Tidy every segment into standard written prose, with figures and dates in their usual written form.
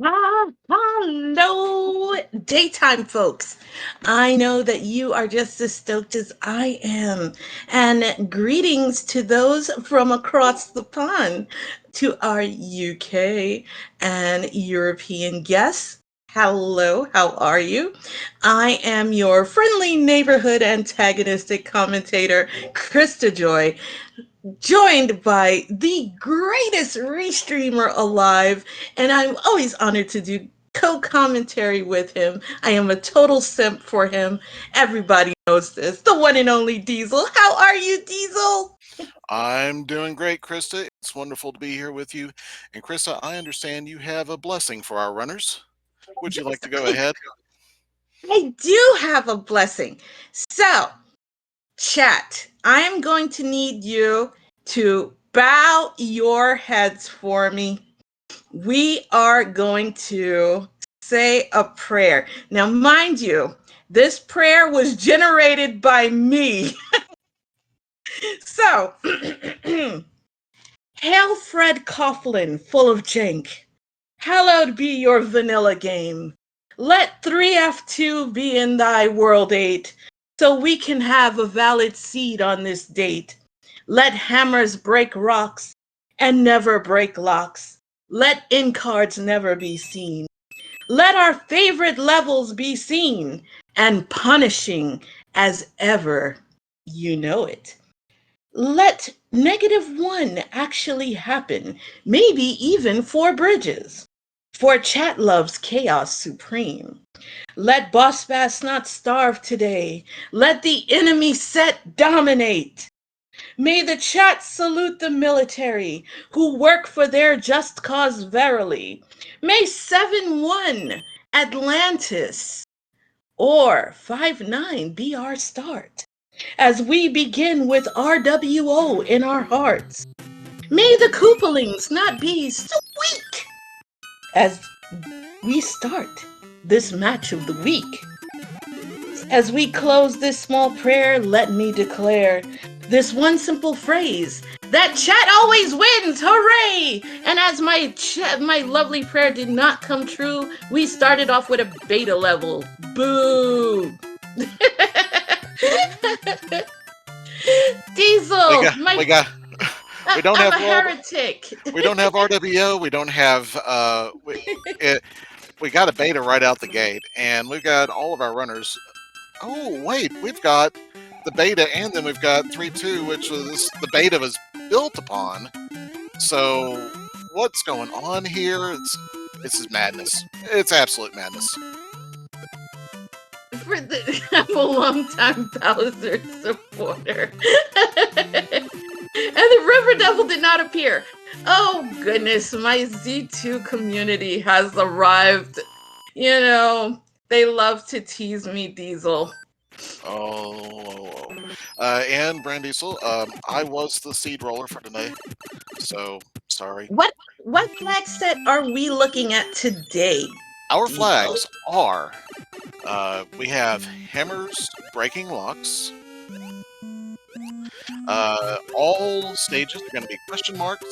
Hello, daytime folks. I know that you are just as stoked as I am. And greetings to those from across the pond, to our UK and European guests. Hello, how are you? I am your friendly neighborhood antagonistic commentator, Krista Joy, joined by the greatest restreamer alive, and I'm always honored to do co-commentary with him. I am a total simp for him. Everybody knows this. The one and only Diesel. How are you, Diesel? I'm doing great, Krista. It's wonderful to be here with you. And Krista, I understand you have a blessing for our runners. Would you Yes, like to go ahead? I do have a blessing. So, chat, I am going to need you to bow your heads for me. We are going to say a prayer. Now, mind you, this prayer was generated by me. So, Hail Fred Coughlin, full of jank. Hallowed be your vanilla game. Let 3F2 be in thy world 8, so we can have a valid seed on this date. Let hammers break rocks and never break locks. Let in cards never be seen. Let our favorite levels be seen and punishing as ever you know it. Let -1 actually happen, maybe even 4 bridges. For chat loves chaos supreme. Let Boss Bass not starve today. Let the enemy set dominate. May the chat salute the military who work for their just cause verily. May 7-1 Atlantis or 5-9 be our start as we begin with RWO in our hearts. May the Koopalings not be so weak as we start this match of the week. As we close this small prayer, let me declare this one simple phrase that chat always wins, hooray! And as my lovely prayer did not come true, we started off with a beta level. Boo! We Diesel, got, we got, we don't I'm have a world, heretic. we don't have RWO, we don't have, it, we got a beta right out the gate, and we've got all of our runners. Oh, wait, we've got the beta, and then we've got 3.2, which was the beta was built upon. So, what's going on here? This is madness. It's absolute madness. I'm a longtime Bowser supporter. And the River Devil did not appear. Oh goodness, my Z2 community has arrived. You know, they love to tease me, Diesel. And Brand Diesel, I was the seed roller for today, so sorry. What flag set are we looking at today? Our Diesel? flags are we have hammers breaking locks. All stages are going to be question marks,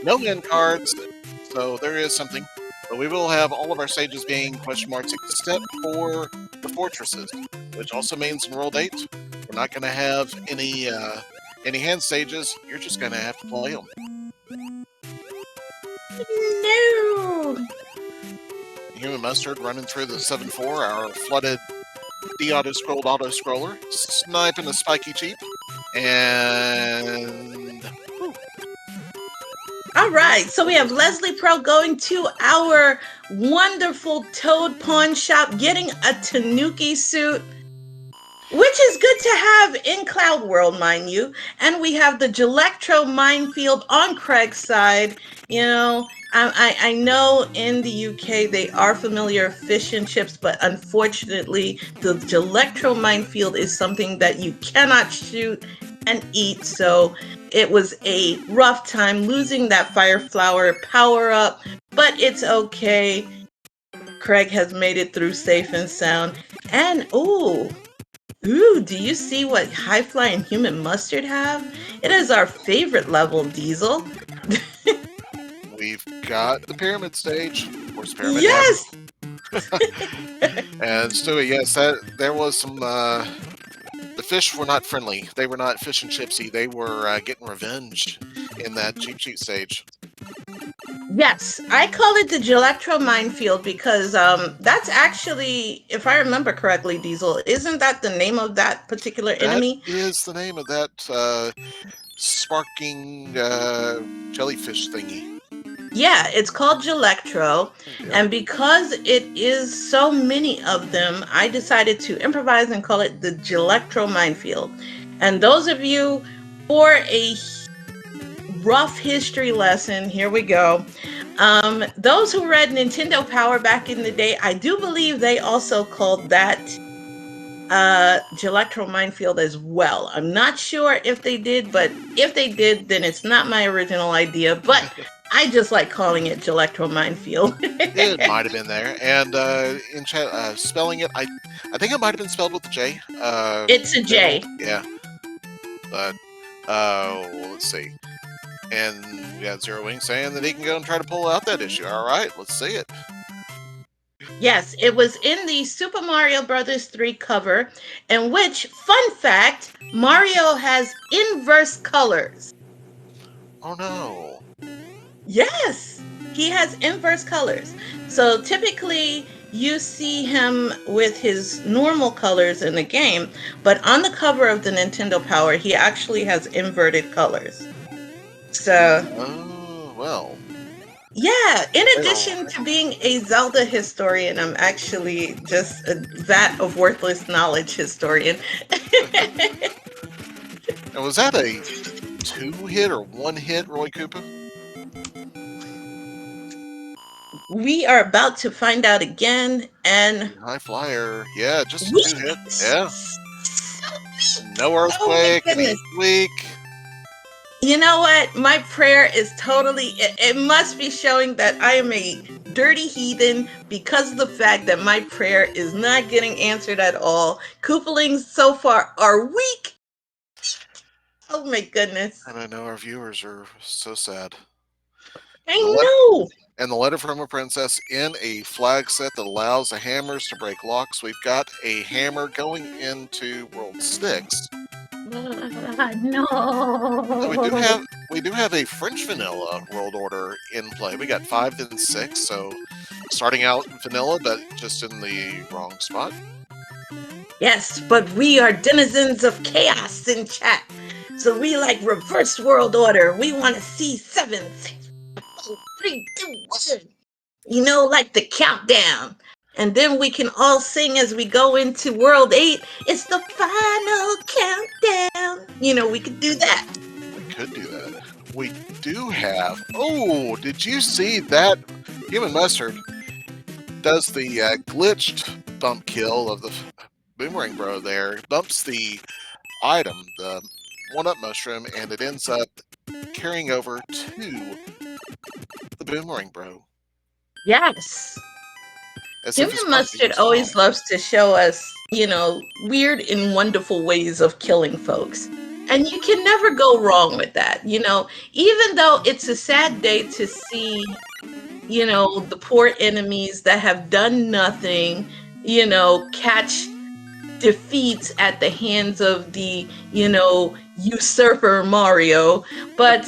no end cards, so there is something. But we will have all of our stages being question marks except for the fortresses, which also means in World 8, we're not going to have any hand stages. You're just going to have to play them. No. Human Mustard running through the 7-4, our flooded de-auto-scrolled auto-scroller, sniping a spiky cheap, and... All right, so we have Leslie Pro going to our wonderful Toad pawn shop, getting a Tanuki suit, which is good to have in Cloud World, mind you. And we have the Gelectro Minefield on Craig's side. You know, I know in the UK they are familiar with fish and chips, but unfortunately, the Gelectro Minefield is something that you cannot shoot and eat. So it was a rough time losing that Fire Flower power up, but it's okay. Craig has made it through safe and sound. And ooh, do you see what High Fly and Human Mustard have? It is our favorite level, Diesel. we've got the pyramid stage. Of course, pyramid hammer. Yes. And Stewie, yes, there was some. The fish were not friendly. They were not fish and chipsy. They were getting revenge in that Cheap Cheat stage. Yes, I call it the Gelectro minefield because that's actually, if I remember correctly, Diesel, isn't that the name of that particular That enemy? is the name of that sparking jellyfish thingy. Yeah, it's called Gelectro, Yep. and because it is so many of them, I decided to improvise and call it the Gelectro minefield. And those of you, for a rough history lesson, here we go. Those who read Nintendo Power back in the day, I do believe they also called that Gelectro minefield as well. I'm not sure if they did, but if they did, then it's not my original idea. But I just like calling it Gelectro minefield. It might have been there, and in chat, spelling it, I think it might have been spelled with a J. It's a J. Yeah, but well, let's see. And we got Zero Wing saying that he can go and try to pull out that issue. All right, let's see it. Yes, it was in the Super Mario Brothers 3 cover, in which, fun fact, Mario has inverse colors. Oh no. Yes, he has inverse colors. So typically you see him with his normal colors in the game, but on the cover of the Nintendo Power, he actually has inverted colors. So, Oh, well. yeah, in addition to being a Zelda historian, I'm actually just a vat of worthless knowledge historian. And was that a 2-hit or 1-hit, Roy Koopa? We are about to find out again, and High Flyer. Yeah, just a we 2-hit. Yeah. No oh my earthquake, and goodness. he's weak. You know what? My prayer is totally, it must be showing that I am a dirty heathen because of the fact that my prayer is not getting answered at all. Koopalings so far are weak. Oh my goodness. And I know our viewers are so sad. I The know. And the letter from a princess in a flag set that allows the hammers to break locks. We've got a hammer going into World 6. No. So we do have a French vanilla world order in play. We got 5 and 6, so starting out vanilla, but just in the wrong spot. Yes, but we are denizens of chaos in chat. So we like reverse world order. We want to see 7, 6, 5, 4, 3, 2, 1. You know, like the countdown. And then we can all sing as we go into World 8. It's the final countdown. You know, we could do that. We could do that. We do have. Oh, did you see that? Human Mustard does the glitched bump kill of the Boomerang Bro there. Bumps the item, the 1-up mushroom, and it ends up carrying over to the Boomerang Bro. Yes. Human Mustard always loves to show us, you know, weird and wonderful ways of killing folks. And you can never go wrong with that. You know, even though it's a sad day to see, you know, the poor enemies that have done nothing, you know, catch defeats at the hands of the, you know, usurper Mario. But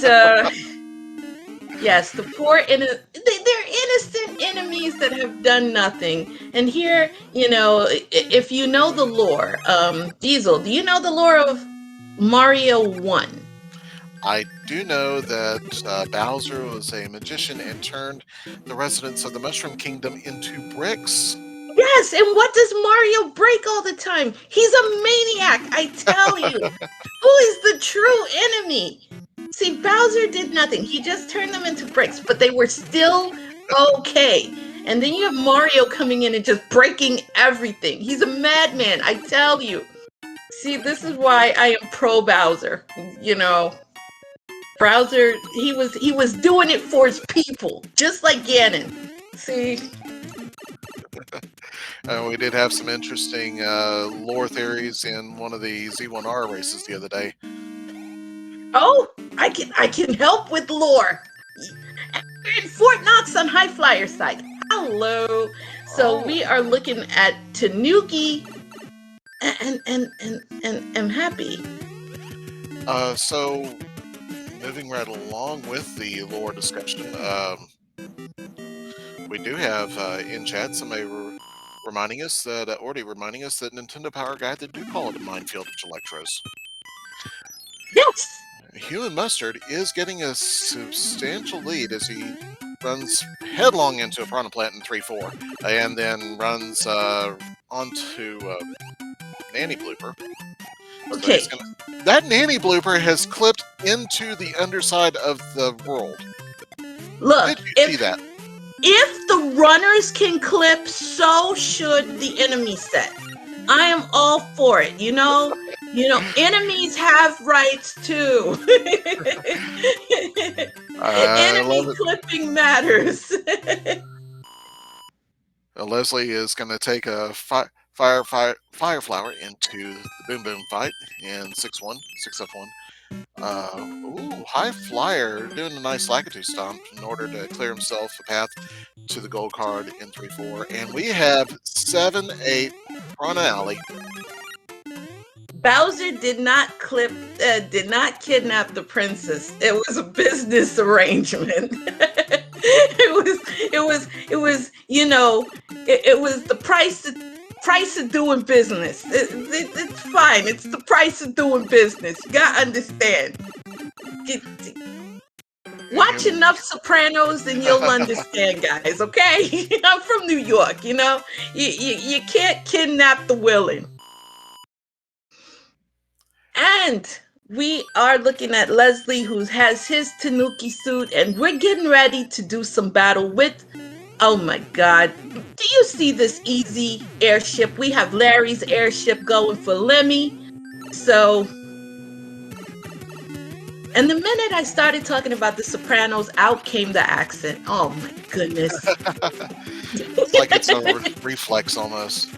yes, the poor they're innocent enemies that have done nothing. And here, you know, if you know the lore, Diesel, do you know the lore of Mario 1? I do know that Bowser was a magician and turned the residents of the Mushroom Kingdom into bricks. Yes, and what does Mario break all the time? He's a maniac, I tell you. Who is the true enemy? See, Bowser did nothing. He just turned them into bricks, but they were still okay. And then you have Mario coming in and just breaking everything. He's a madman, I tell you. See, this is why I am pro Bowser. You know, Bowser, he was doing it for his people, just like Ganon. See? We did have some interesting lore theories in one of the Z1R races the other day. Oh, I can help with lore. We're in Fort Knox on High Flyer side. Hello. So Oh, we are looking at Tanuki and I'm happy. so moving right along with the lore discussion, we do have in chat somebody reminding us that Nintendo Power Guide, they do call it a minefield of Electros. Yes. Human Mustard is getting a substantial lead as he runs headlong into a Piranha Plant in 3-4, and then runs onto Nanny Blooper. So he's Okay. gonna. That Nanny Blooper has clipped into the underside of the world. Look, Did you see that? if the runners can clip, so should the enemy set. I am all for it. Enemies have rights too. I Enemy love it. clipping matters. Leslie is going to take a fire flower into the boom boom fight in 6-1, 6F1. High Flyer doing a nice Lakitu stomp in order to clear himself a path to the gold card in 3-4. And we have 7-8 Piranha Alley. Bowser did not kidnap the princess. It was a business arrangement. It was the price of doing business. It's fine. It's the price of doing business. You gotta understand. Watch enough Sopranos and you'll understand, guys. Okay, I'm from New York. You can't kidnap the willing. And we are looking at Leslie, who has his Tanuki suit, and we're getting ready to do some battle with. Oh my God. Do you see this easy airship? We have Larry's airship going for Lemmy. So, and the minute I started talking about the Sopranos, out came the accent. Oh my goodness. It's like it's a reflex almost.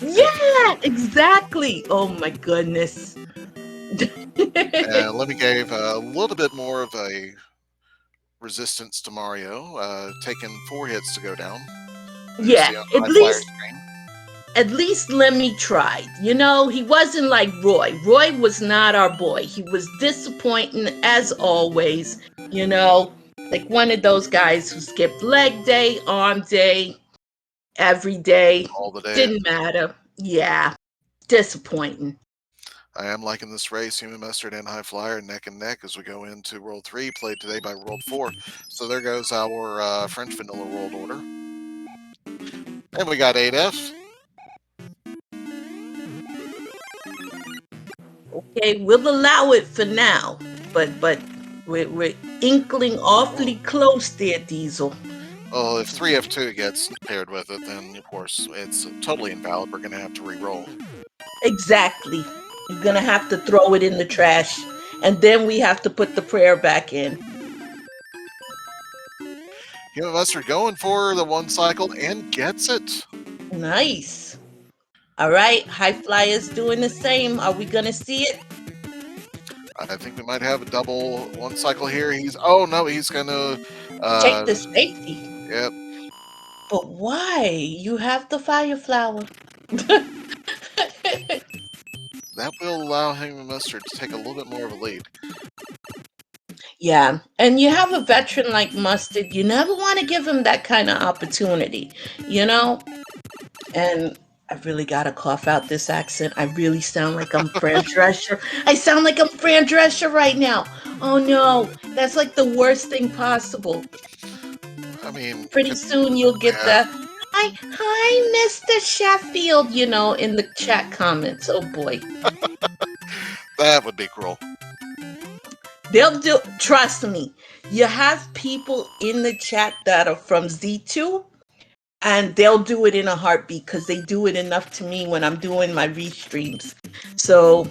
Yeah, exactly. Oh my goodness. Lemmy gave a little bit more of a resistance to Mario, taking 4 hits to go down. Yeah, High Flyer screen. at least Lemmy tried. He wasn't like Roy. Roy was not our boy. He was disappointing as always. Like one of those guys who skipped leg day, arm day, every day. All the day. Didn't matter. Yeah, disappointing. I am liking this race, Human Mustard and High Flyer neck and neck as we go into World 3, played today by World 4. So there goes our French Vanilla World Order. And we got 8F. Okay, we'll allow it for now, but we're inkling awfully close there, Diesel. Well, if 3F2 gets paired with it, then of course it's totally invalid. We're going to have to re-roll. Exactly. You're going to have to throw it in the trash, and then we have to put the prayer back in. Human Mustard going for the 1 cycle and gets it. Nice. All right, High Flyer's doing the same. Are we going to see it? I think we might have a double 1 cycle here. He's going to take the safety. Yep. But why? You have the fire flower. That will allow Human Mustard to take a little bit more of a lead. Yeah, and you have a veteran like Mustard, you never want to give him that kind of opportunity, And I really got to cough out this accent. I really sound like I'm Fran Drescher. I sound like I'm Fran Drescher right now. Oh no, that's like the worst thing possible. I mean, pretty soon you'll get the hi, Mr. Sheffield, in the chat comments. Oh boy. That would be cruel. Trust me, you have people in the chat that are from Z2, and they'll do it in a heartbeat because they do it enough to me when I'm doing my restreams. So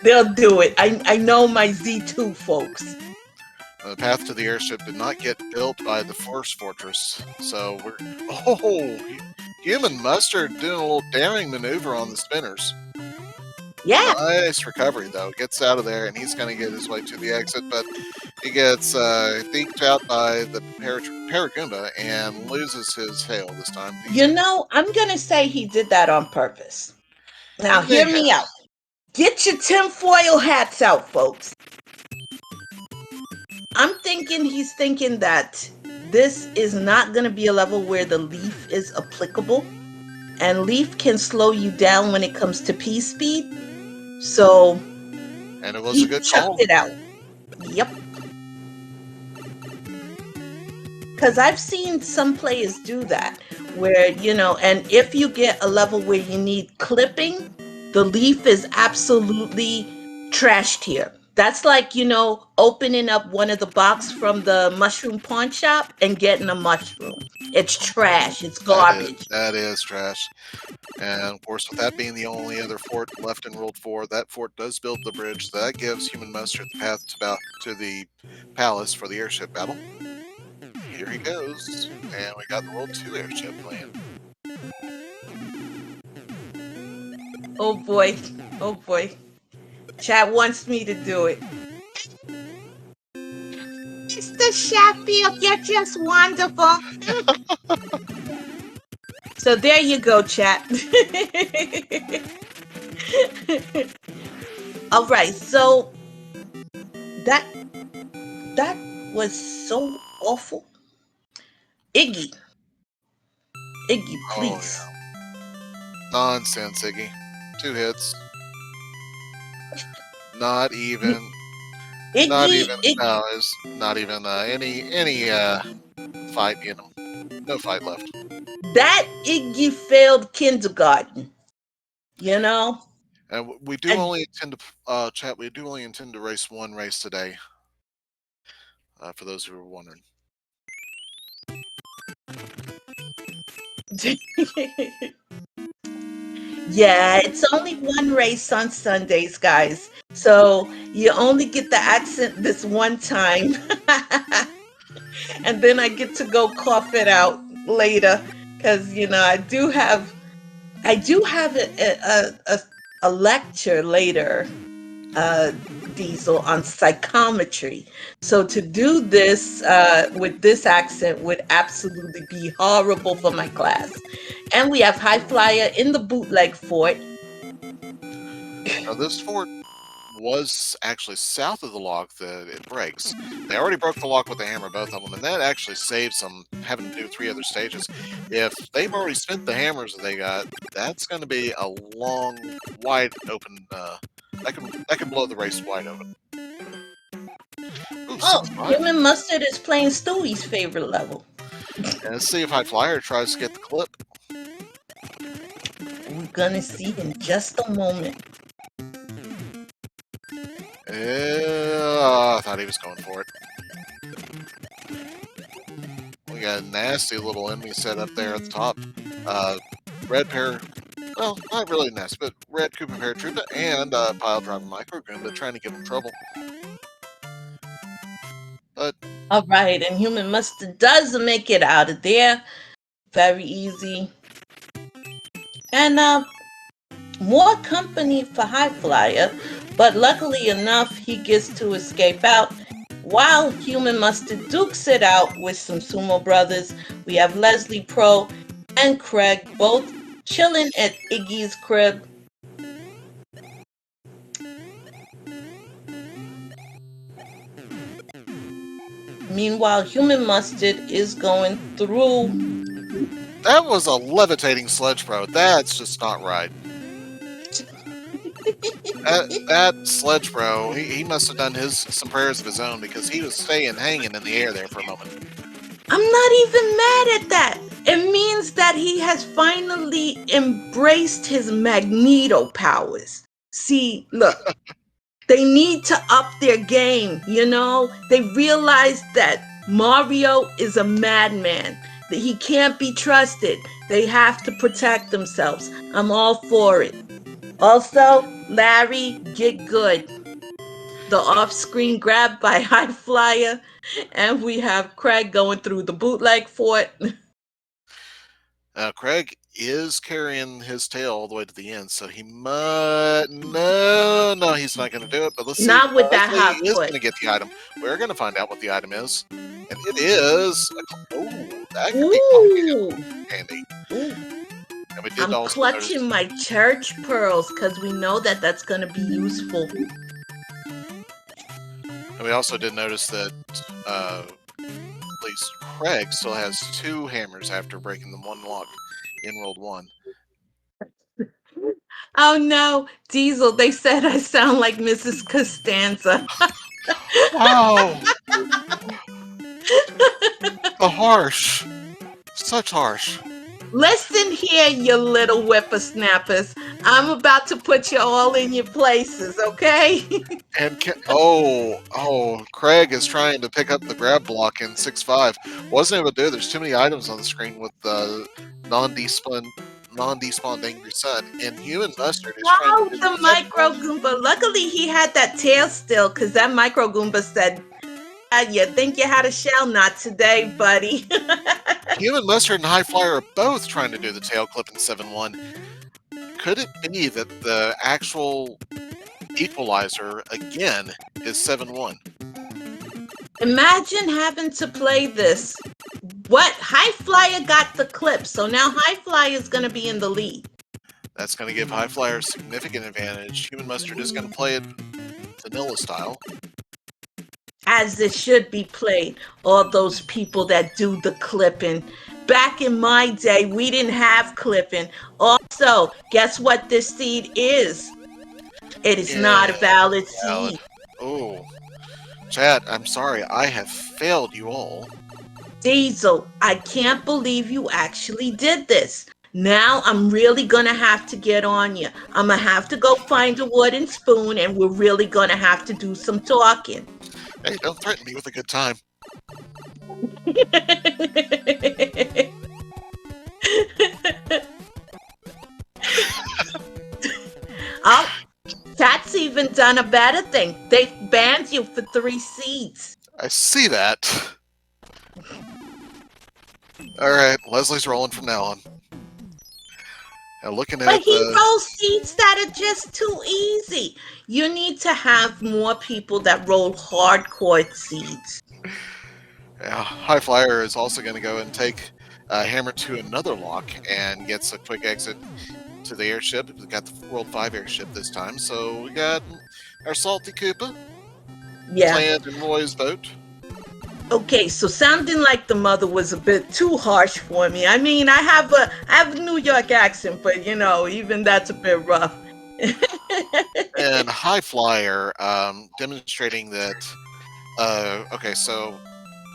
they'll do it. I know my Z2 folks. The path to the airship did not get built by the Force Fortress, so Human Mustard doing a little daring maneuver on the spinners. Yeah. Nice recovery though. Gets out of there, and he's going to get his way to the exit, but he gets deked out by the Paragoomba and loses his tail this time. I'm going to say he did that on purpose. He Now, may hear have. me out. Get your tinfoil hats out, folks. I'm thinking he's thinking that this is not going to be a level where the leaf is applicable, and leaf can slow you down when it comes to P speed. So And it was a he good chucked call. it out. Yep. Because I've seen some players do that, where, and if you get a level where you need clipping, the leaf is absolutely trashed here. That's like, opening up one of the box from the mushroom pawn shop and getting a mushroom. It's trash. It's garbage. That is trash. And of course, with that being the only other fort left in World 4, that fort does build the bridge. That gives Human Mustard the path to the palace for the airship battle. Here he goes. And we got the World 2 airship planned. Oh boy. Oh boy. Chat wants me to do it. Mr. Sheffield, you're just wonderful. So there you go, chat. All right, so that was so awful. Iggy, Oh, please. yeah. Nonsense, Iggy. 2 hits. Not even. Not Iggy, even. No, it's not even any fight in him. No fight left. that Iggy failed kindergarten. And we do And only intend to chat. We do only intend to race one race today. For those who were wondering. yeah, it's only one race on Sundays, guys. So you only get the accent this one time. And then I get to go cough it out later because I do have a lecture later, Diesel, on psychometry. So to do this with this accent would absolutely be horrible for my class. And we have High Flyer in the bootleg fort. Now, this fort was actually south of the lock that it breaks. They already broke the lock with the hammer, both of them, and that actually saves them having to do 3 other stages. If they've already spent the hammers that they got, that's going to be a long, wide open. That can blow the race wide open. Ooh, Oh, 6-5. Human Mustard is playing Stewie's favorite level. And let's see if High Flyer tries to get the clip. We're gonna see in just a moment. I thought he was going for it. We got a nasty little enemy set up there at the top. Red pair, well, not really nasty, but red Koopa Paratroopa and Pile Driver Micro Goomba trying to give him trouble. But All right, and Human Mustard does make it out of there. Very easy. And more company for High Flyer, but luckily enough, he gets to escape out. While Human Mustard dukes it out with some Sumo Brothers, we have Leslie Pro and Craig both chilling at Iggy's crib. Meanwhile, Human Mustard is going through. that was a levitating sledge pro. That's just not right. That sledge pro, he must have done some prayers of his own because he was staying hanging in the air there for a moment. I'm not even mad at that. It means that he has finally embraced his Magneto powers. See, look, they need to up their game, They realize that Mario is a madman, that he can't be trusted. They have to protect themselves. I'm all for it. Also, Larry, get good. The off-screen grab by High Flyer, and we have Craig going through the bootleg fort. Craig is carrying his tail all the way to the end, so he might. No, he's not going to do it. But let's see if Not with that Leslie hot is foot. going to get the item. We're going to find out what the item is, and it is. Oh, that could be Ooh. handy. Ooh. And we did I'm also notice. clutching my church pearls because we know that that's going to be useful. And we also did notice that at least Craig still has 2 hammers after breaking the 1 lock in World 1. Oh no, Diesel, they said I sound like Mrs. Costanza. Wow! The harsh! Such harsh. Listen here, you little whippersnappers. I'm about to put you all in your places, okay? And Craig is trying to pick up the grab block in 6-5. Wasn't able to do it. There's too many items on the screen with the non-despawned Angry Sun. And Human Mustard is trying to Wow, do the the micro Goomba. Luckily, he had that tail still, because that micro Goomba said, you think you had a shell? Not today, buddy. Human Mustard and High Flyer are both trying to do the tail clip in 7-1. Could it be that the actual equalizer again is 7-1? Imagine having to play this. What? High Flyer got the clip, so now High Flyer is going to be in the lead. That's going to give High Flyer a significant advantage. Human Mustard is going to play it vanilla style. As it should be played. All those people that do the clipping. Back in my day, we didn't have clipping. Also, guess what this seed is? It is not a valid seed. Oh, chat, I'm sorry. I have failed you all. Diesel, I can't believe you actually did this. Now I'm really gonna have to get on you. I'm gonna have to go find a wooden spoon and we're really gonna have to do some talking. Hey, don't threaten me with a good time. Oh, chat's even done a better thing. They've banned you for 3 seeds. I see that. Alright, Leslie's rolling from now on. Now looking at But he rolls seeds that are just too easy. You need to have more people that roll hardcore seeds. Yeah, High Flyer is also going to go and take Hammer to another lock and gets a quick exit to the airship. We've got the World 5 airship this time. So we got our Salty Koopa playing in Roy's boat. Okay, so sounding like the mother was a bit too harsh for me. I mean, I have a New York accent, but you know, even that's a bit rough. And High Flyer demonstrating that. Okay, so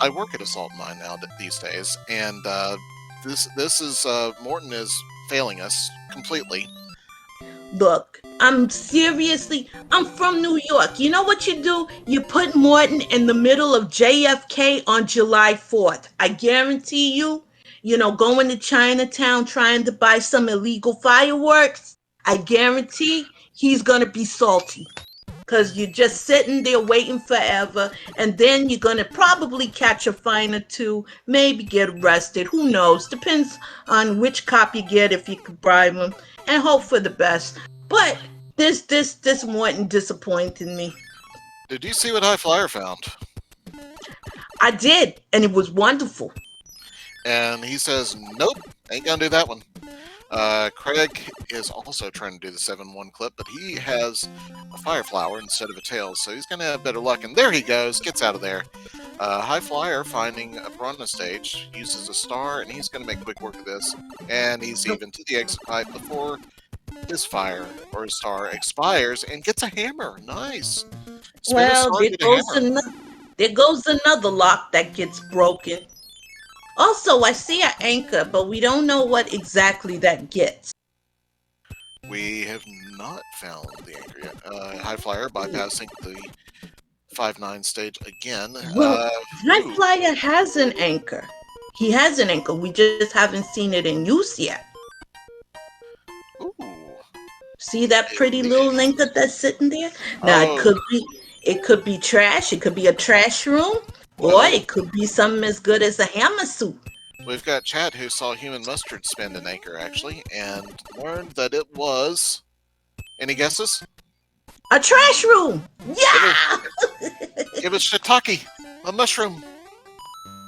I work at a salt mine now these days, and this is Morton is failing us completely. Look, I'm from New York. You know what you do? You put Morton in the middle of JFK on July 4th. I guarantee you, going to Chinatown trying to buy some illegal fireworks, I guarantee he's going to be salty. Because you're just sitting there waiting forever, and then you're going to probably catch a fine or 2, maybe get arrested. Who knows? Depends on which cop you get, if you could bribe him, and hope for the best. But this Morton disappointed me. Did you see what High Flyer found? I did, and it was wonderful. And he says, nope, ain't gonna do that one. Craig is also trying to do the 7-1 clip, but he has a fire flower instead of a tail, so he's going to have better luck. And there he goes, gets out of there. High Flyer finding a piranha stage, uses a star, and he's going to make quick work of this. And he's even to the exit pipe before his fire or his star expires and gets a hammer. Nice. Well, there goes another lock that gets broken. Also, I see an anchor, but we don't know what exactly that gets. We have not found the anchor yet. High Flyer bypassing the 5-9 stage again. Well, High Flyer has an anchor. He has an anchor. We just haven't seen it in use yet. Ooh. See that pretty little anchor that's sitting there? Now, it could be trash. It could be a trash room. Or it could be something as good as a hammer suit. We've got Chad who saw Human Mustard spend an anchor, actually, and learned that it was... Any guesses? A trash room. Yeah. It was shiitake, a mushroom.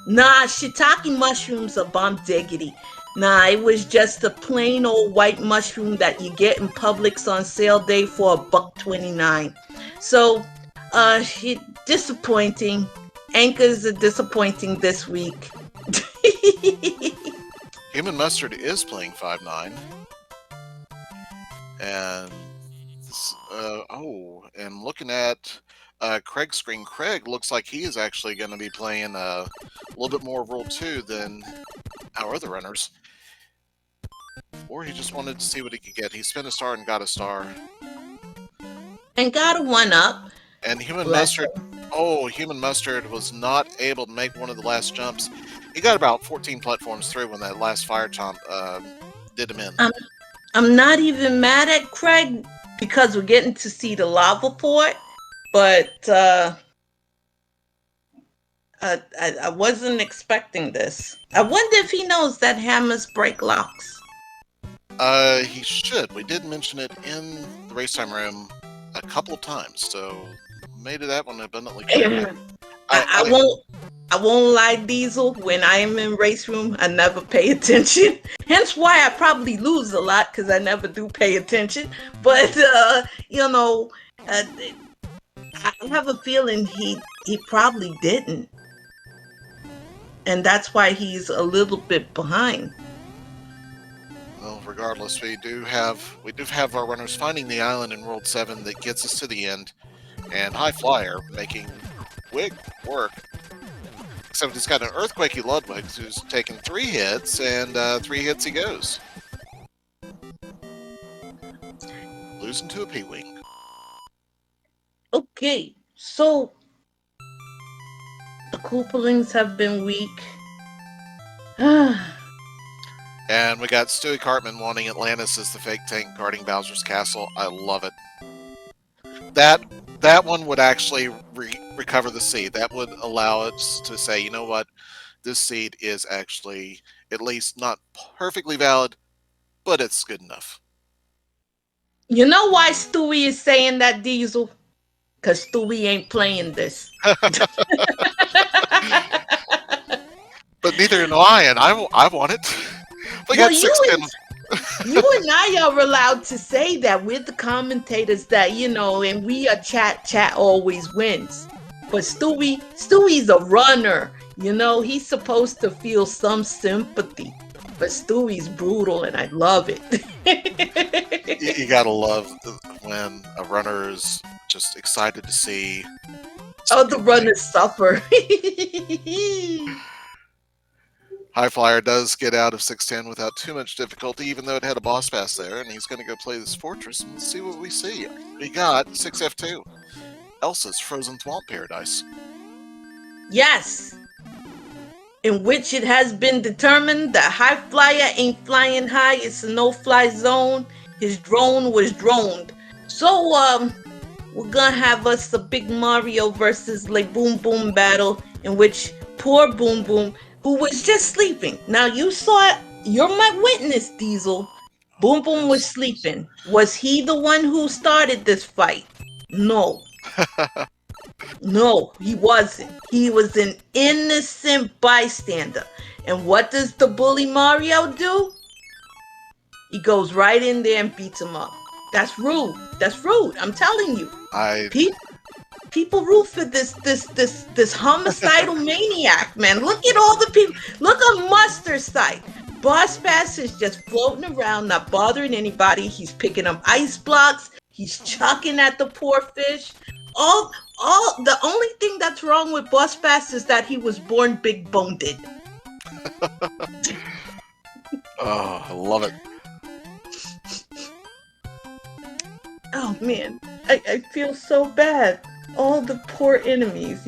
Nah, shiitake mushrooms are bomb diggity. Nah, it was just a plain old white mushroom that you get in Publix on sale day for $1.29. So, disappointing. Anchors are disappointing this week. Human Mustard is playing 5-9. And, and looking at Craig's screen, Craig looks like he is actually going to be playing a little bit more Rule 2 than our other runners. Or he just wanted to see what he could get. He spent a star and got a star. And got a 1-up. And Human Mustard... Oh, Human Mustard was not able to make one of the last jumps. He got about 14 platforms through when that last fire chomp did him in. I'm not even mad at Craig because we're getting to see the lava port, but I wasn't expecting this. I wonder if he knows that hammers break locks. He should. We did mention it in the race time room a couple of times, so made that one abundantly clear. I won't lie, Diesel. When I am in race room, I never pay attention. Hence why I probably lose a lot because I never do pay attention. But I have a feeling he probably didn't, and that's why he's a little bit behind. Well, regardless, we do have our runners finding the island in World 7 that gets us to the end, and High Flyer making quick work. Except he's got an Earthquakey Ludwig who's taken 3 hits, and 3 hits he goes. Losing to a P-Wing. Okay, so the Koopalings have been weak. And we got Stewie Cartman wanting Atlantis as the fake tank guarding Bowser's Castle. I love it. That one would actually recover the seed. That would allow us to say, you know what, this seed is actually at least not perfectly valid, but it's good enough. You know why Stewie is saying that, Diesel? Because Stewie ain't playing this. But neither am I, and I want it. We got 6-10. You and I are allowed to say that. We're the commentators that, and we are chat always wins. But Stewie's a runner. He's supposed to feel some sympathy. But Stewie's brutal, and I love it. You gotta love when a runner is just excited to see. The runners suffer. High Flyer does get out of 6-10 without too much difficulty, even though it had a boss pass there, and he's going to go play this fortress and see what we see. We got 6F2, Elsa's Frozen Swamp Paradise. Yes, in which it has been determined that High Flyer ain't flying high. It's a no-fly zone. His drone was droned. So, we're going to have us a big Mario versus like Boom Boom battle in which poor Boom Boom, who was just sleeping. Now, you saw it. You're my witness, Diesel. Boom Boom was sleeping. Was he the one who started this fight? No. No, he wasn't. He was an innocent bystander. And what does the bully Mario do? He goes right in there and beats him up. That's rude. That's rude. I'm telling you. People root for this homicidal maniac, man. Look at all the people. Look on Mustard's side. Boss Bass is just floating around, not bothering anybody. He's picking up ice blocks. He's chucking at the poor fish. The only thing that's wrong with Boss Bass is that he was born big boned. Oh, I love it. Oh man, I feel so bad. All the poor enemies,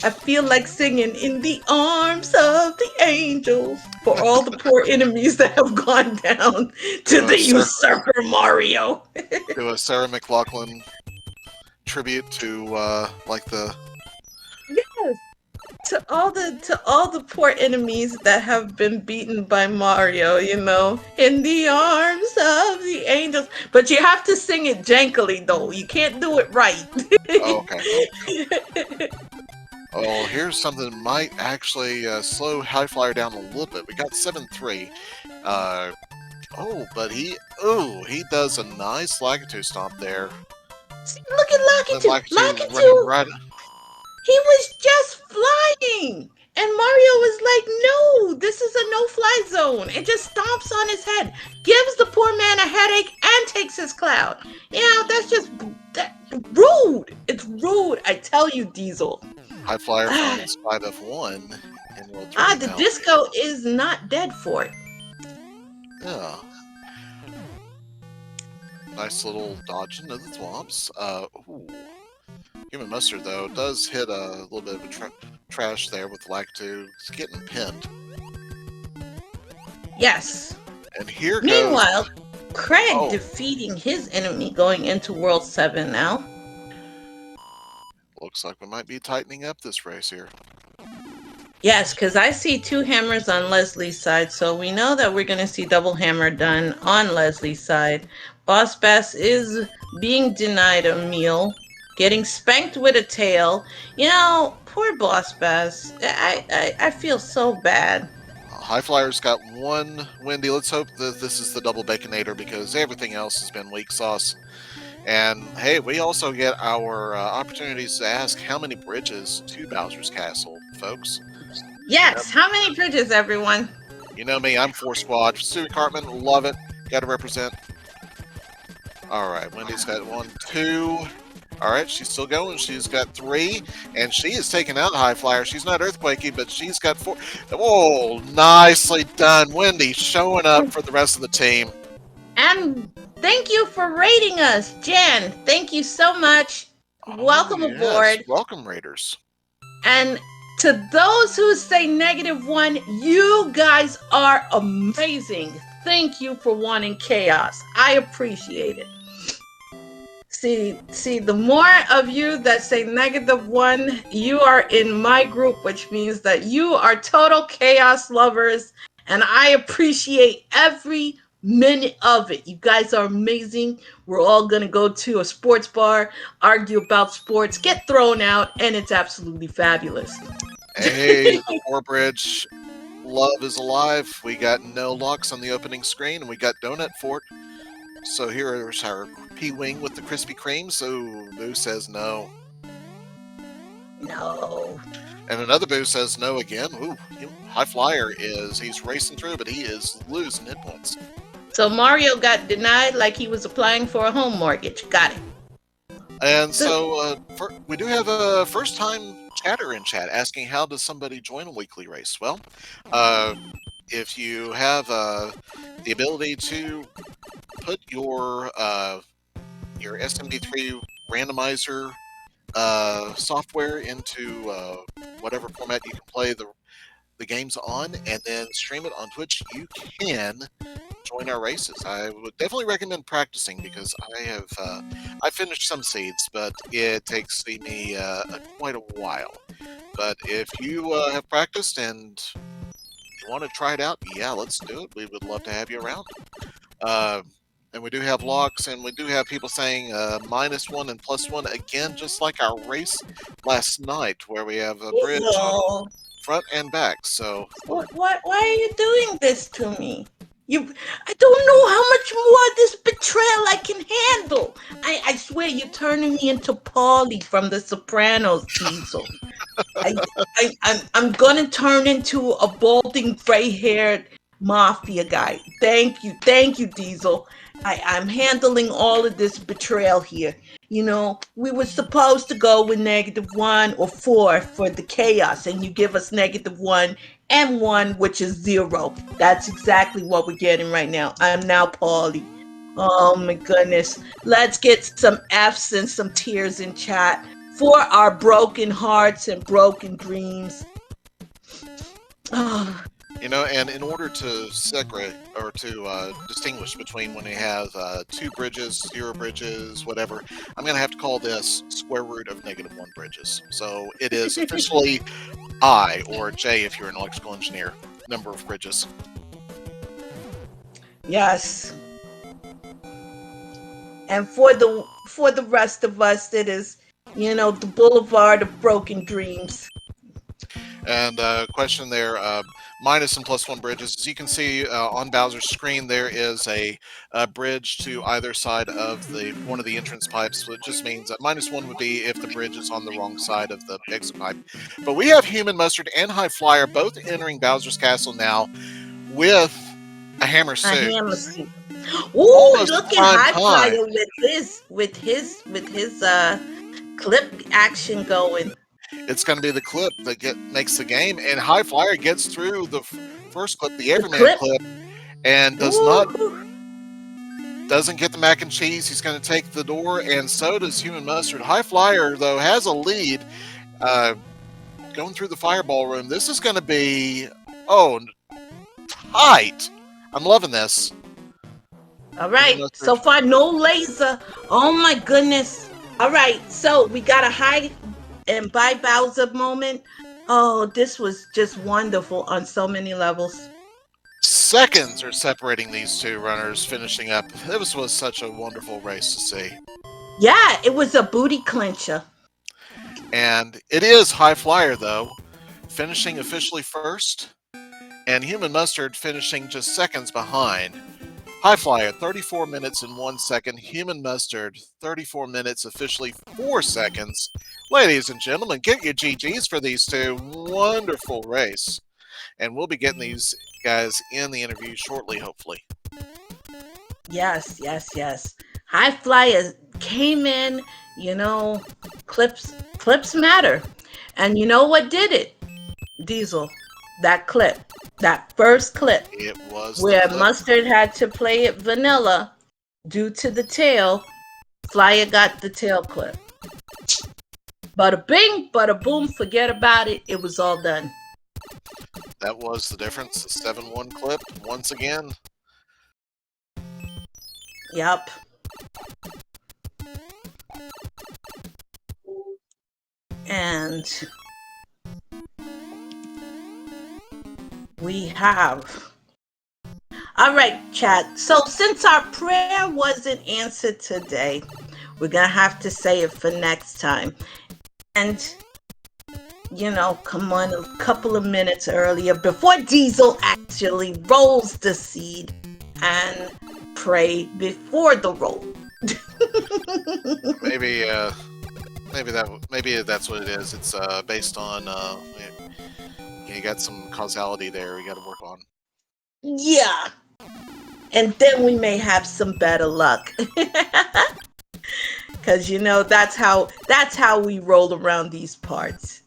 I feel like singing "In the Arms of the Angels" for all the poor enemies that have gone down to the usurper Mario. Do a Sarah McLachlan tribute to the... Yes. To all the poor enemies that have been beaten by Mario, in the arms of the angels. But you have to sing it jankily though. You can't do it right. Oh, okay, okay. Oh, here's something that might actually slow High Flyer down a little bit. We got 7-3. But he does a nice Lakitu stomp there. See, look at Then Lakitu. Lakitu running Lakitu, right. he was just flying. And Mario was like, no, this is a no-fly zone. It just stomps on his head, gives the poor man a headache, and takes his cloud. That's just rude. It's rude. I tell you, Diesel. High Flyer finds 5F1 in World 3 The now. disco is not dead for it. Yeah. Nice little dodge into the swamps. Human Mustard, though, does hit a little bit of a trash there with Lakitu. He's getting pinned. Yes. And here Meanwhile, goes... Craig defeating his enemy going into World 7 now. Looks like we might be tightening up this race here. Yes, because I see 2 hammers on Leslie's side, so we know that we're going to see double hammer done on Leslie's side. Boss Bass is being denied a meal, getting spanked with a tail. Poor Boss Bass. I feel so bad. High Flyer's got 1 Wendy. Let's hope that this is the double Baconator because everything else has been weak sauce. And hey, we also get our opportunities to ask how many bridges to Bowser's Castle, folks. Yes, how many bridges, everyone? You know me, I'm 4 squad. Stewie Cartman, love it. Gotta represent. Alright, Wendy's got 1, 2. Alright, she's still going. She's got 3. And she is taking out High Flyer. She's not Earthquakey, but she's got 4. Oh, nicely done. Wendy showing up for the rest of the team. And thank you for rating us, Jen. Thank you so much. Welcome aboard. Welcome, Raiders. And to those who say -1, you guys are amazing. Thank you for wanting chaos. I appreciate it. See, the more of you that say -1, you are in my group, which means that you are total chaos lovers, and I appreciate every minute of it. You guys are amazing. We're all gonna go to a sports bar, argue about sports, get thrown out, and it's absolutely fabulous. Hey, the 4 bridge. Love is alive. We got no locks on the opening screen, and we got Donut Fort. So here's our P-Wing with the Krispy Kreme. So Boo says no. No. And another Boo says no again. Ooh, High Flyer he's racing through, but he is losing hit points. So Mario got denied like he was applying for a home mortgage. Got it. And so we do have a first-time chatter in chat asking how does somebody join a weekly race? Well, if you have the ability to put your SMB3 randomizer software into whatever format you can play the games on, and then stream it on Twitch, you can join our races. I would definitely recommend practicing because I finished some seeds, but it takes me quite a while. But if you have practiced and you want to try it out, yeah, let's do it. We would love to have you around. And we do have locks, and we do have people saying -1 and +1 again, just like our race last night, where we have a bridge on front and back. So why are you doing this to me? I don't know how much more of this betrayal I can handle. I swear you're turning me into Paulie from The Sopranos, Diesel. I'm gonna turn into a balding, gray-haired mafia guy. Thank you, Diesel. I'm handling all of this betrayal here. We were supposed to go with -1 or 4 for the chaos, and you give us -1 and 1, which is 0. That's exactly what we're getting right now. I'm now Paulie. Oh my goodness. Let's get some F's and some tears in chat for our broken hearts and broken dreams. Oh. And in order to separate or to distinguish between when we have 2 bridges, 0 bridges, whatever, I'm going to have to call this square root of -1 bridges. So it is officially I, or J if you're an electrical engineer, number of bridges. Yes. And for the rest of us, it is, the boulevard of broken dreams. And question there, minus and plus one bridges. As you can see on Bowser's screen, there is a bridge to either side of one of the entrance pipes. So it just means that minus one would be if the bridge is on the wrong side of the exit pipe. But we have Human Mustard and High Flyer both entering Bowser's Castle now with a hammer suit. A hammer suit. Ooh, Almost look at prime High Flyer time. with his clip action going. It's going to be the clip that makes the game, and High Flyer gets through the first clip, the Everyman clip, and doesn't get the mac and cheese. He's going to take the door, and so does Human Mustard. High Flyer, though, has a lead going through the fireball room. This is going to be, tight. I'm loving this. All right, so far no laser. Oh my goodness. All right, so we got a high and by Bowser moment. Oh, this was just wonderful on so many levels. Seconds are separating these two runners finishing up. This was such a wonderful race to see. Yeah, it was a booty clincher. And it is High Flyer, though, finishing officially first, and Human Mustard finishing just seconds behind. High Flyer, 34 minutes and 1 second. Human Mustard, 34 minutes, officially 4 seconds. Ladies and gentlemen, get your GGs for these two. Wonderful race. And we'll be getting these guys in the interview shortly, hopefully. Yes. High Flyer came in, clips matter. And you know what did it? Diesel, that clip. That first clip, it was where Mustard had to play it vanilla due to the tail. Flyer got the tail clip. Bada bing, bada boom, forget about it. It was all done. That was the difference. The 7-1 clip once again. Yep. And we have. All right, chat. So since our prayer wasn't answered today, we're going to have to say it for next time. And, come on a couple of minutes earlier before Diesel actually rolls the seed and pray before the roll. Maybe that's what it is. It's based on you got some causality there we got to work on. Yeah. And then we may have some better luck. Cause that's how we roll around these parts.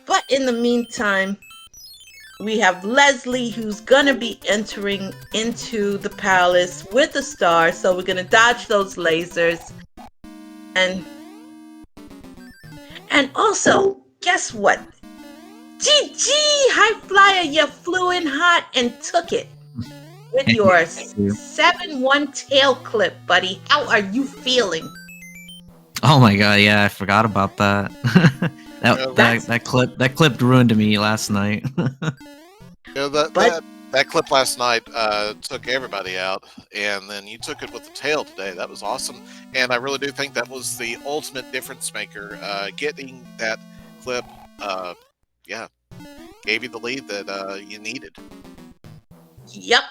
But in the meantime, we have Leslie, who's gonna be entering into the palace with a star. So we're gonna dodge those lasers. And also, guess what? GG, High Flyer, you flew in hot and took it with your 7-1 tail clip, buddy. How are you feeling? Oh my god, yeah, I forgot about that. that clip ruined me last night. That clip last night took everybody out, and then you took it with the tail today. That was awesome, and I really do think that was the ultimate difference maker. Getting that clip, gave you the lead that you needed. Yep,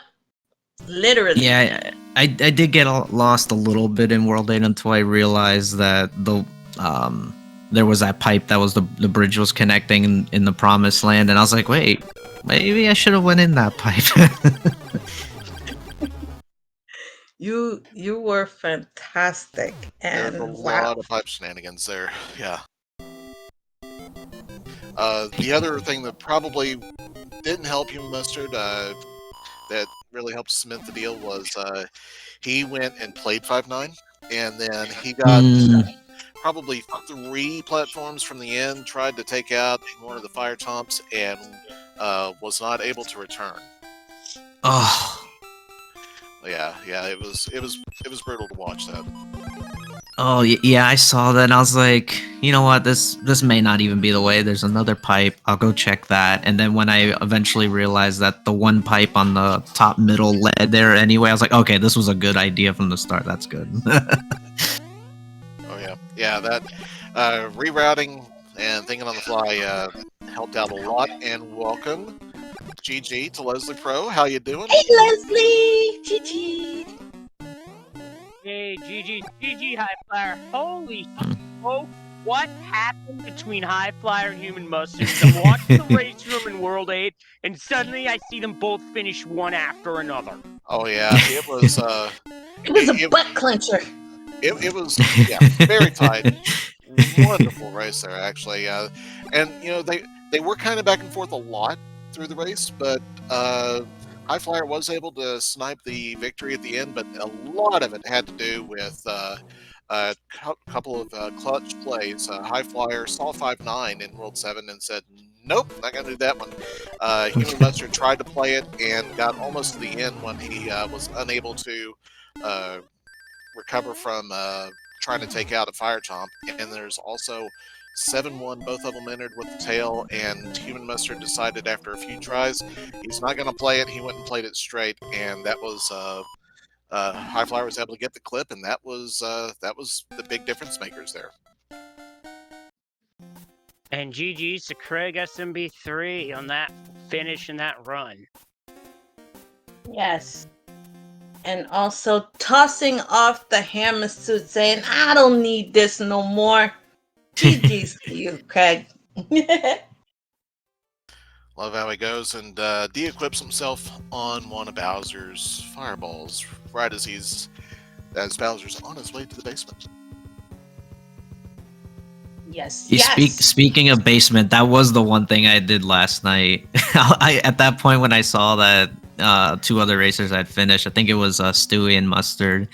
literally. Yeah, I did get lost a little bit in World 8 until I realized that there was that pipe that was the bridge was connecting in the Promised Land, and I was like, wait, maybe I should have went in that pipe. You were fantastic, and there's a lot of pipe shenanigans there. Yeah. The other thing that probably didn't help Human Mustard, that really helped cement the deal, was he went and played 5-9, and then he got probably 3 platforms from the end, tried to take out one of the fire tomps, and was not able to return. Oh. Yeah, it was brutal to watch that. Oh yeah, I saw that and I was like, you know what, this may not even be the way. There's another pipe. I'll go check that. And then when I eventually realized that the one pipe on the top middle led there anyway, I was like, okay, this was a good idea from the start. That's good. Oh yeah, that rerouting and thinking on the fly helped out a lot. And welcome, GG to Leslie Pro. How you doing? Hey, Leslie! Gigi! Hey, GG, High Flyer. Holy smoke. What happened between High Flyer and Human Mustard? I'm watching the race room in World 8, and suddenly I see them both finish one after another. Oh yeah, it was It was a butt clencher. it was very tight. Wonderful race there, actually. And you know they were kind of back and forth a lot through the race, but High Flyer was able to snipe the victory at the end. But a lot of it had to do with a couple of clutch plays. High Flyer saw 5-9 in World 7 and said, "Nope, not gonna do that one." Human Mustard tried to play it and got almost to the end when he was unable to recover from trying to take out a fire chomp. And there's also 7-1, both of them entered with the tail, and Human Mustard decided after a few tries he's not going to play it. He went and played it straight, and that was High Flyer was able to get the clip, and that was the big difference makers there. And GG's to Craig SMB3 on that finish and that run. Yes. And also tossing off the hammer suit, saying, I don't need this no more. GG's to you, Craig. Love how he goes and de-equips himself on one of Bowser's fireballs right as Bowser's on his way to the basement. Yes. Speaking of basement, that was the one thing I did last night. At that point when I saw that two other racers I'd finished, I think it was Stewie and Mustard.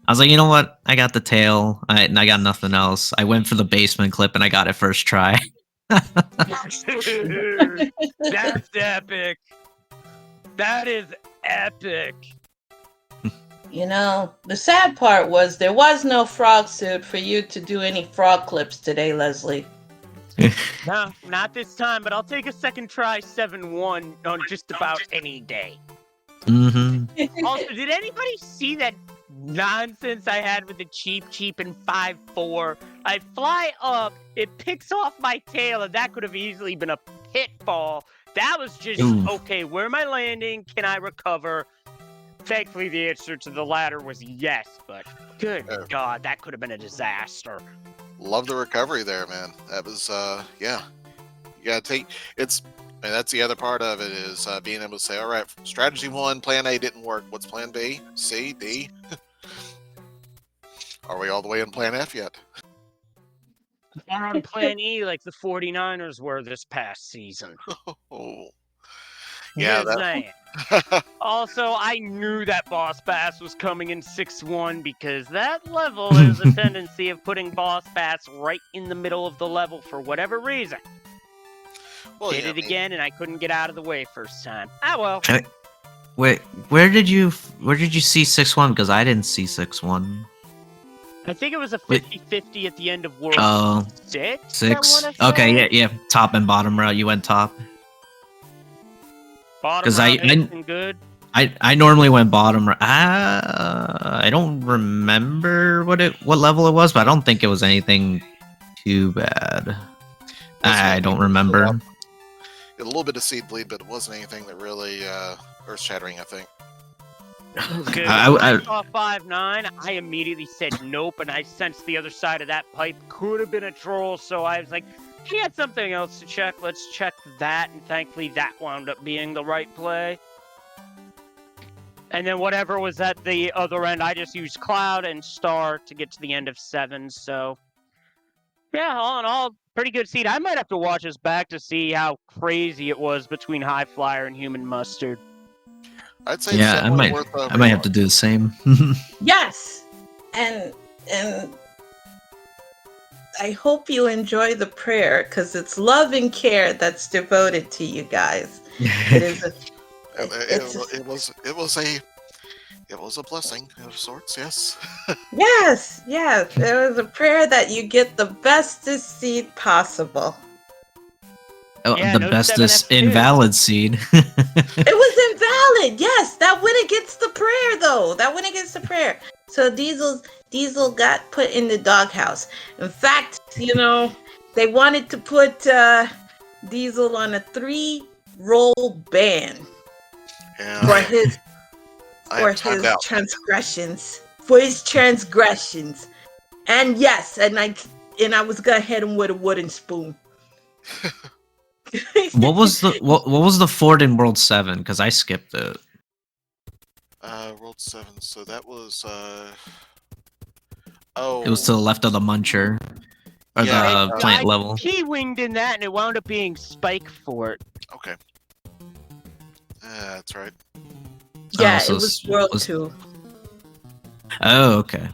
I was like, you know what? I got the tail, and I got nothing else. I went for the basement clip, and I got it first try. Dude, that's epic. That is epic. You know, the sad part was there was no frog suit for you to do any frog clips today, Leslie. No, not this time, but I'll take a second try 7-1 on just about any day. Mm-hmm. Also, did anybody see that nonsense I had with the cheap and 5-4? I fly up, it picks off my tail, and that could have easily been a pitfall. That was just, okay, where am I landing? Can I recover? Thankfully, the answer to the latter was yes, but good God, that could have been a disaster. Love the recovery there, man. That was, yeah. You gotta take, and that's the other part of it is being able to say, all right, strategy 1, plan A didn't work. What's plan B, C, D? Are we all the way in plan F yet? Or on plan E like the 49ers were this past season. Oh. Yeah, Also, I knew that Boss Bass was coming in 6-1 because that level has a tendency of putting Boss Bass right in the middle of the level for whatever reason. Well, Did it again, and I couldn't get out of the way first time. Ah, well. Wait, where did you see 6-1? Because I didn't see 6-1. I think it was a 50-50 at the end of World 6. 6. Okay, yeah. Top and bottom route. You went top. Bottom route good. I normally went bottom. I don't remember what level it was, but I don't think it was anything too bad. I don't remember. A little bit of seed bleed, but it wasn't anything that really earth-shattering, I think. When I saw 5-9, I immediately said nope, and I sensed the other side of that pipe could have been a troll, so I was like, she had something else to check, let's check that, and thankfully that wound up being the right play. And then whatever was at the other end, I just used Cloud and Star to get to the end of 7, so... Yeah, all in all, pretty good seed. I might have to watch this back to see how crazy it was between High Flyer and Human Mustard. I'd say I might have to do the same. Yes, and I hope you enjoy the prayer because it's love and care that's devoted to you guys. It is. It was a blessing of sorts, yes. Yes, yes. It was a prayer that you get the bestest seed possible. Oh, Yeah, the no bestest 7F2. invalid seed. It was invalid. Yes, that wouldn't gets the prayer though. That wouldn't gets the prayer. So Diesel got put in the doghouse. In fact, they wanted to put Diesel on a 3-roll ban Yeah, for his I have timed out. transgressions. For his transgressions. And yes, and I was gonna hit him with a wooden spoon. what was the fort in World 7? Because I skipped it. World 7, so that was It was to the left of the muncher. Or Yeah, the plant level. He winged in that, and it wound up being Spike Fort. okay. That's right. Yeah, so it was World 2. Oh, okay.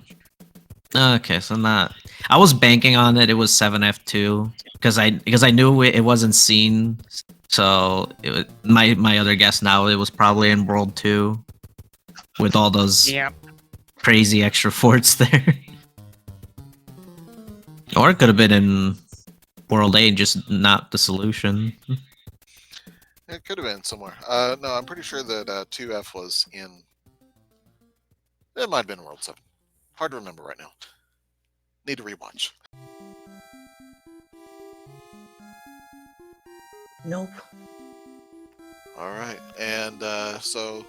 Okay, so not. I was banking on it. It was 7F2 because I knew it wasn't seen. So it was, my other guess now it was probably in World 2 with all those crazy extra forts there. Or it could have been in World 8, just not the solution. It could have been somewhere. No, I'm pretty sure that 2F was in. It might have been World 7. Hard to remember right now. Need to rewatch. Nope. All right, and so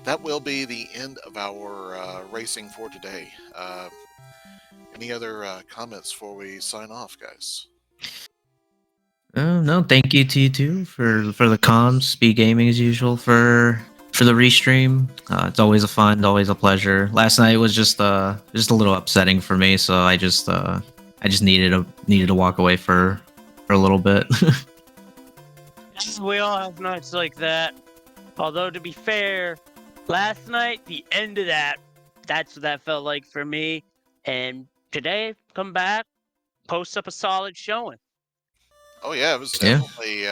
that will be the end of our racing for today. Any other comments before we sign off, guys? No, thank you to you too for the comms, Speed Gaming as usual for the restream. It's always always a pleasure. Last night was just a little upsetting for me, so I just needed to walk away for a little bit. We all have nights like that. Although to be fair, last night, the end of that's what that felt like for me. And today, come back, post up a solid showing. Oh yeah, it was definitely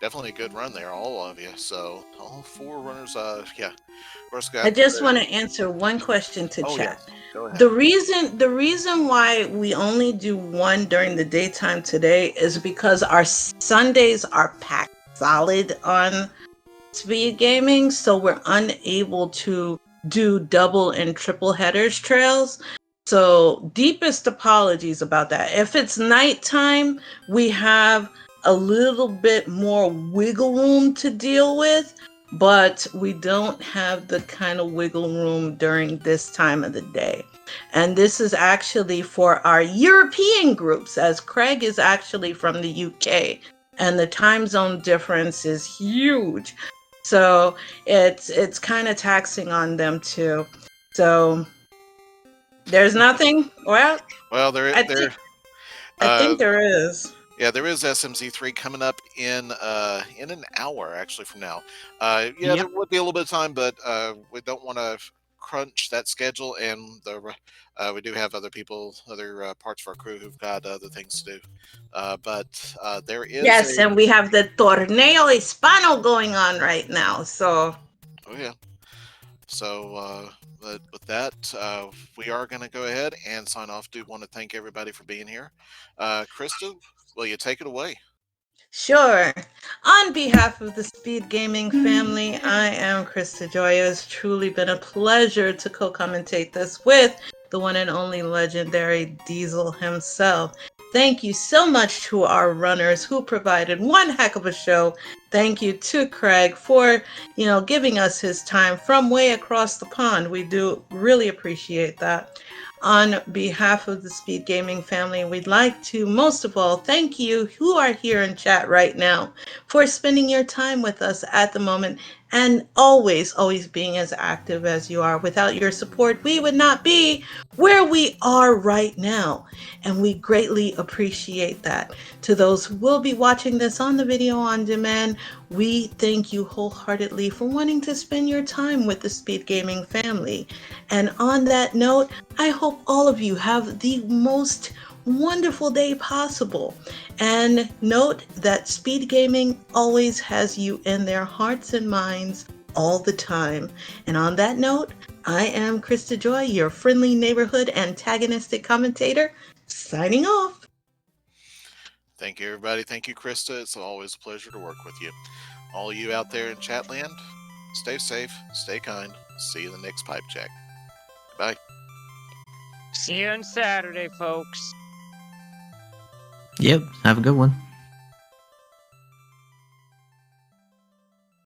definitely a good run there, all of you. So all 4 runners, yeah. I just want to answer one question to chat. Yeah. Go ahead. The reason why we only do one during the daytime today is because our Sundays are packed solid on Speed Gaming, so we're unable to do double and triple headers trails. So deepest apologies about that. If it's nighttime, we have a little bit more wiggle room to deal with, but we don't have the kind of wiggle room during this time of the day. And this is actually for our European groups, as Craig is actually from the UK, and the time zone difference is huge. So it's kind of taxing on them too. So there's nothing. Well, I think there is. Yeah, there is SMZ3 coming up in an hour actually from now. There would be a little bit of time, but we don't want to crunch that schedule, and we do have other parts of our crew who've got other things to do. But there is and we have the Torneo Hispano going on right now. So. Oh yeah. So, but with that, we are going to go ahead and sign off. Do want to thank everybody for being here. Krista, will you take it away? Sure. On behalf of the Speed Gaming family, I am Krista Joya. It's truly been a pleasure to co-commentate this with the one and only legendary Diesel himself. Thank you so much to our runners who provided one heck of a show. Thank you to Craig for, giving us his time from way across the pond. We do really appreciate that. On behalf of the Speed Gaming family, we'd like to, most of all, thank you who are here in chat right now for spending your time with us at the moment and always being as active as you are. Without your support, we would not be where we are right now, and we greatly appreciate that. To those who will be watching this on the video on demand, we thank you wholeheartedly for wanting to spend your time with the Speed Gaming family. And on that note, I hope all of you have the most wonderful day possible. And note that Speed Gaming always has you in their hearts and minds all the time. And on that note, I am Krista Joy, your friendly neighborhood antagonistic commentator, signing off. Thank you, everybody. Thank you, Krista. It's always a pleasure to work with you. All you out there in Chatland, stay safe, stay kind. See you in the next pipe check. Bye. See you on Saturday, folks. Yep. Have a good one.